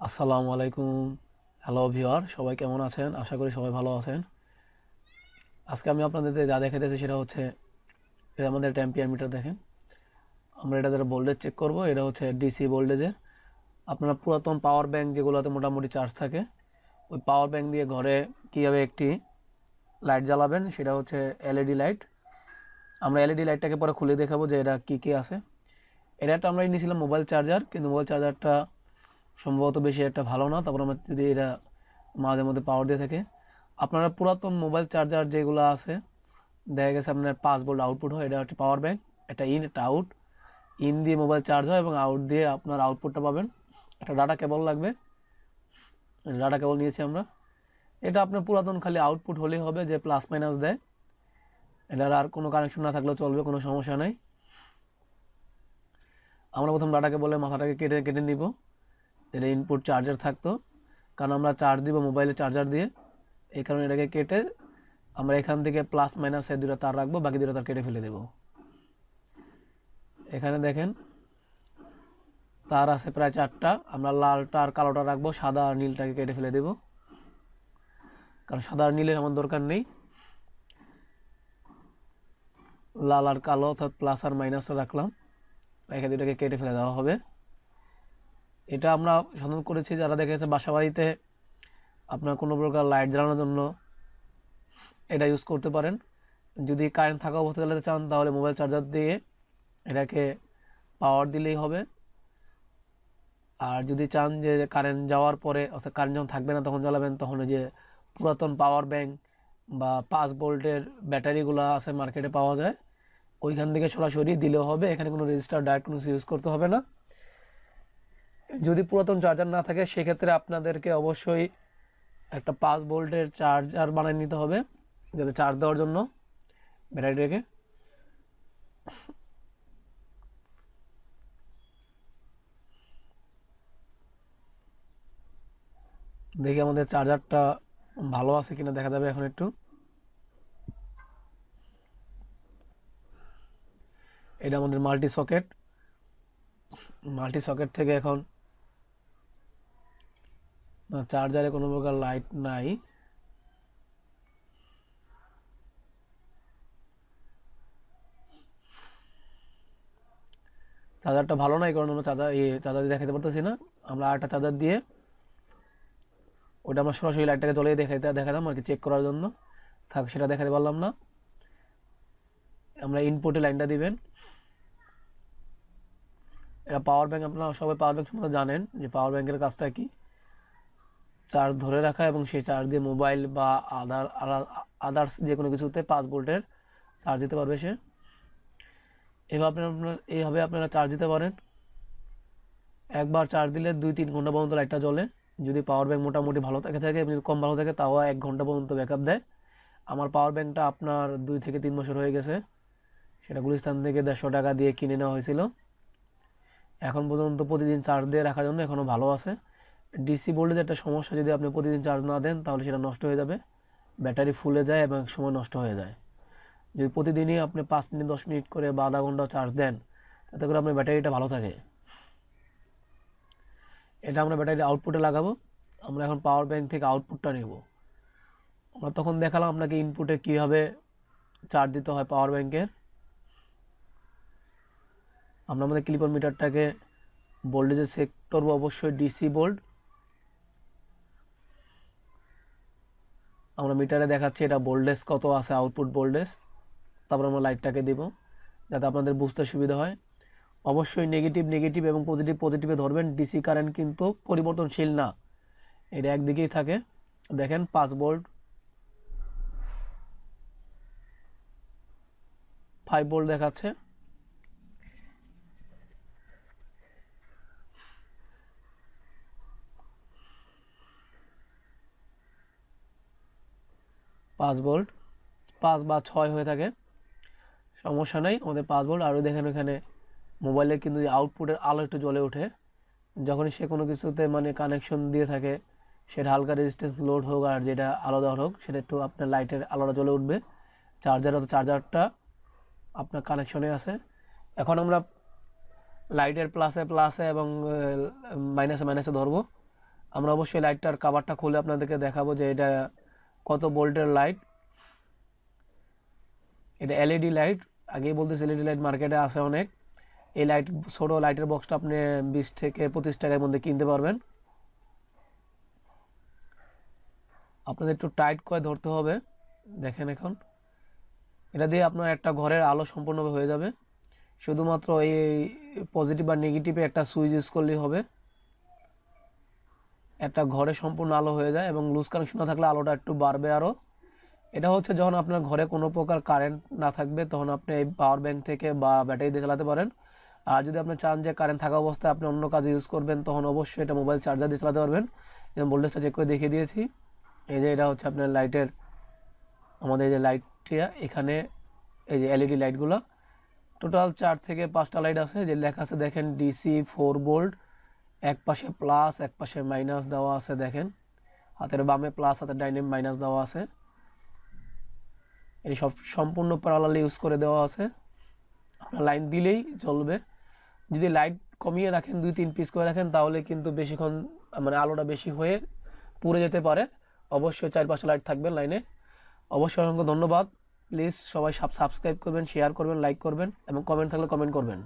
আসসালামু আলাইকুম। Hello viewer, সবাই কেমন আছেন? আশা করি সবাই ভালো আছেন। আজকে আমি আপনাদের যা দেখাইতেছি সেটা হচ্ছে এটা আমাদের একটা অ্যাম্পিয়ার মিটার। দেখেন, আমরা এটা দ্বারা ভোল্টেজ চেক করব। এটা হচ্ছে ডিসি ভোল্টেজের। আপনারা পুরাতন পাওয়ার ব্যাংক যেগুলোতে মোটামুটি চার্জ থাকে, ওই পাওয়ার ব্যাংক দিয়ে ঘরে কীভাবে একটি লাইট জ্বালাবেন সেটা হচ্ছে এলইডি লাইট। আমরা এলইডি লাইটটাকে পরে খুলে দেখাবো যে এটা কী কী আছে। এটা একটা আমরা নিয়েছিলাম মোবাইল চার্জার, কিন্তু মোবাইল চার্জারটা সম্ভবত বেশি একটা ভালো না। তারপর আমরা যদি এটা মাঝে মধ্যে পাওয়ার দিয়ে থাকে, আপনারা পুরাতন মোবাইল চার্জার যেগুলো আছে দেখা গেছে আপনার 5 ভোল্ট আউটপুট হয়। এটা হচ্ছে পাওয়ার ব্যাংক, এটা ইন একটা আউট। ইন দিয়ে মোবাইল চার্জ হয় এবং আউট দিয়ে আপনার আউটপুটটা পাবেন। একটা ডাটা কেবল লাগবে, ডাটা কেবল নিয়েছি আমরা। এটা আপনার পুরাতন খালি আউটপুট হলেই হবে, যে প্লাস মাইনাস দেয়। এটার আর কোনো কানেকশন না থাকলেও চলবে, কোনো সমস্যা নেই। আমরা প্রথম ডাটা কেবলের মাথাটাকে কেটে কেটে নিব, এটা ইনপুট চার্জার থাকতো, কারণ আমরা চার্জ দিব মোবাইলে চার্জার দিয়ে। এই কারণে এটাকে কেটে আমরা এখান থেকে প্লাস মাইনাসে দুটো তার রাখবো, বাকি দুটো তার কেটে ফেলে দেব। এখানে দেখেন তার আছে প্রায় 4টা। আমরা লালটা আর কালোটা রাখবো, সাদা আর নীলটাকে কেটে ফেলে দেব, কারণ সাদা আর নীলের আমার দরকার নেই। লাল আর কালো অর্থাৎ প্লাস আর মাইনাসটা রাখলাম, রেখে দুটাকে কেটে ফেলে দেওয়া হবে। এটা আমরা সাধারণ করেছি যারা দেখেছে বাসা বাড়িতে আপনার কোনো প্রকার লাইট জ্বালানোর জন্য এটা ইউজ করতে পারেন। যদি কারেন্ট থাকা অবস্থায় জ্বালাতে চান তাহলে মোবাইল চার্জার দিয়ে এটাকে পাওয়ার দিলেই হবে। আর যদি চান যে কারেন্ট যাওয়ার পরে, অর্থাৎ কারেন্ট যখন থাকবে না তখন জ্বালাবেন, তখন ওই যে পুরাতন পাওয়ার ব্যাংক বা 5 ভোল্টের ব্যাটারিগুলো আছে মার্কেটে পাওয়া যায়, ওইখান থেকে সরাসরি দিলেও হবে। এখানে কোনো রেজিস্টার ডাইরেক্ট কোনো ইউজ করতে হবে না। যদি পুরাতন চার্জার না থাকে সেক্ষেত্রে আপনাদেরকে অবশ্যই একটা 5 ভোল্টের চার্জার বানিয়ে নিতে হবে, যাতে চার্জ দেওয়ার জন্য ব্যাটারিটাকে। দেখি আমাদের চার্জারটা ভালো আছে কিনা দেখা যাবে এখন একটু। এটা আমাদের মাল্টি সকেট। মাল্টি সকেট থেকে এখন চার্জারে কোনো প্রকার লাইট নাই। চার্জারটা ভালো নাই কারণ আমরা চার্জার দিয়ে দেখাতে পারতেছি না। আমরা আরেকটা চার্জার দিয়ে ওটা আমরা সরাসরি লাইটটাকে জ্বলিয়ে দেখাতাম আর কি, চেক করার জন্য। থাক, সেটা দেখাতে পারলাম না। আমরা ইনপুটে লাইনটা দিবেন। এটা পাওয়ার ব্যাংক, আপনারা সবাই পাওয়ার ব্যাংক সম্বন্ধে জানেন যে পাওয়ার ব্যাংকের কাজটা কি, চার্জ ধরে রাখা এবং সেই চার্জ দিয়ে মোবাইল বা আদার্স যে কোনো কিছুতে 5 ভোল্টের চার্জ দিতে পারবে সে। এইভাবে আপনারা চার্জ দিতে পারেন। একবার চার্জ দিলে 2-3 ঘন্টা পর্যন্ত লাইটটা জ্বলে। যদি পাওয়ার ব্যাংক মোটামুটি ভালো থাকে এবং কম ভালো থাকে তাও 1 ঘন্টা পর্যন্ত ব্যাকআপ দেয়। আমার পাওয়ার ব্যাংকটা আপনার 2 থেকে 3 বছর হয়ে গেছে। সেটা গুলিস্তান থেকে 150 টাকা দিয়ে কিনে নেওয়া হয়েছিল। এখন পর্যন্ত প্রতিদিন চার্জ দিয়ে রাখার জন্য এখনও ভালো আছে। ডিসি ভোল্টেজের একটা সমস্যা, যদি আপনি প্রতিদিন চার্জ না দেন তাহলে সেটা নষ্ট হয়ে যাবে, ব্যাটারি ফুলে যায় এবং সময় নষ্ট হয়ে যায়। যদি প্রতিদিনই আপনি 5 মিনিট 10 মিনিট করে বা আধা ঘন্টা চার্জ দেন, তাতে করে আপনার ব্যাটারিটা ভালো থাকে। এটা আমরা ব্যাটারি আউটপুটে লাগাবো। আমরা এখন পাওয়ার ব্যাংক থেকে আউটপুটটা নেব। আমরা তখন দেখালাম আপনাকে ইনপুটে কীভাবে চার্জ দিতে হয় পাওয়ার ব্যাংকের। আমরা আমাদের ক্লিপার মিটারটাকে ভোল্টেজে চেক করবো, অবশ্যই ডিসি ভোল্ট। আমরা মিটারে দেখাচ্ছি এটা ভোল্টেজ কত আছে, আউটপুট ভোল্টেজ। তারপর আমরা লাইটটাকে দিব যাতে আপনাদের বুঝতে সুবিধা হয়। অবশ্যই নেগেটিভ নেগেটিভ এবং পজিটিভ পজিটিভে ধরবেন। ডিসি কারেন্ট কিন্তু পরিবর্তনশীল না, এটা একদিকেই থাকে। দেখেন 5 ভোল্ট, 5 ভোল্ট দেখাচ্ছে। পাঁচ ভোল্ট, 5 বা 6 হয়ে থাকে, সমস্যা নেই। আমাদের 5 ভোল্ট। আরও দেখেন এখানে মোবাইলে কিন্তু আউটপুটের আলো একটু জ্বলে ওঠে যখনই সে কোনো কিছুতে মানে কানেকশন দিয়ে থাকে, সেটা হালকা রেজিস্ট্যান্স লোড হোক আর যেটা আলাদা হোক, সেটা একটু আপনার লাইটের আলোটা জ্বলে উঠবে। চার্জারটা আপনার কানেকশনে আছে। এখন আমরা লাইটের প্লাসে প্লাসে এবং মাইনাসে মাইনাসে ধরবো। আমরা অবশ্যই লাইটটার কভারটা খুলে আপনাদেরকে দেখাবো যে এটা কত ভোল্টের লাইট। এটা এলইডি লাইট, আগেই বলতেছি এলইডি লাইট মার্কেটে আছে অনেক। এই লাইট, ছোট লাইটের বক্সটা আপনি 20 থেকে 25 টাকার মধ্যে কিনতে পারবেন। আপনাদের একটু টাইট করে ধরতে হবে। দেখেন এখন এটা দিয়ে আপনার একটা ঘরের আলো সম্পূর্ণভাবে হয়ে যাবে। শুধুমাত্র এই পজিটিভ বা নেগেটিভে একটা সুইচ ইউজ করলেই হবে, একটা ঘরে সম্পূর্ণ আলো হয়ে যায়। এবং লুজ কানেকশন না থাকলে আলোটা একটু বাড়বে আরও। এটা হচ্ছে যখন আপনার ঘরে কোনো প্রকার কারেন্ট না থাকবে তখন আপনি এই পাওয়ার ব্যাংক থেকে বা ব্যাটারি দিয়ে চালাতে পারেন। আর যদি আপনি চান যে কারেন্ট থাকা অবস্থায় আপনি অন্য কাজে ইউজ করবেন তখন অবশ্যই এটা মোবাইল চার্জার দিয়ে চালাতে পারবেন। যেমন ভোল্টেজটা চেক করে দেখিয়ে দিয়েছি। এই যে এটা হচ্ছে আপনার লাইটের, আমাদের এই যে লাইটটা এখানে, এই যে এলইডি লাইটগুলো টোটাল 4 থেকে 5টা লাইট আছে। যে লেখা আছে দেখেন ডিসি 4 ভোল্ট, এক পাশে প্লাস এক পাশে মাইনাস দেওয়া আছে। দেখেন হাতের বামে প্লাস, হাতের ডাইনে মাইনাস দেওয়া আছে। এই সব সম্পূর্ণ প্যারালাল ইউজ করে দেওয়া আছে। আপনার লাইন দিলেই জ্বলবে। যদি লাইট কমিয়ে রাখেন, 2-3 পিস করে রাখেন, তাহলে কিন্তু বেশিক্ষণ মানে আলোটা বেশি হয়ে পুড়ে যেতে পারে। অবশ্যই 4-5টা লাইট থাকবেন লাইনে। অবশ্যই অসংখ্য ধন্যবাদ। প্লিজ সবাই সাবস্ক্রাইব করবেন, শেয়ার করবেন, লাইক করবেন এবং কমেন্ট থাকলে কমেন্ট করবেন।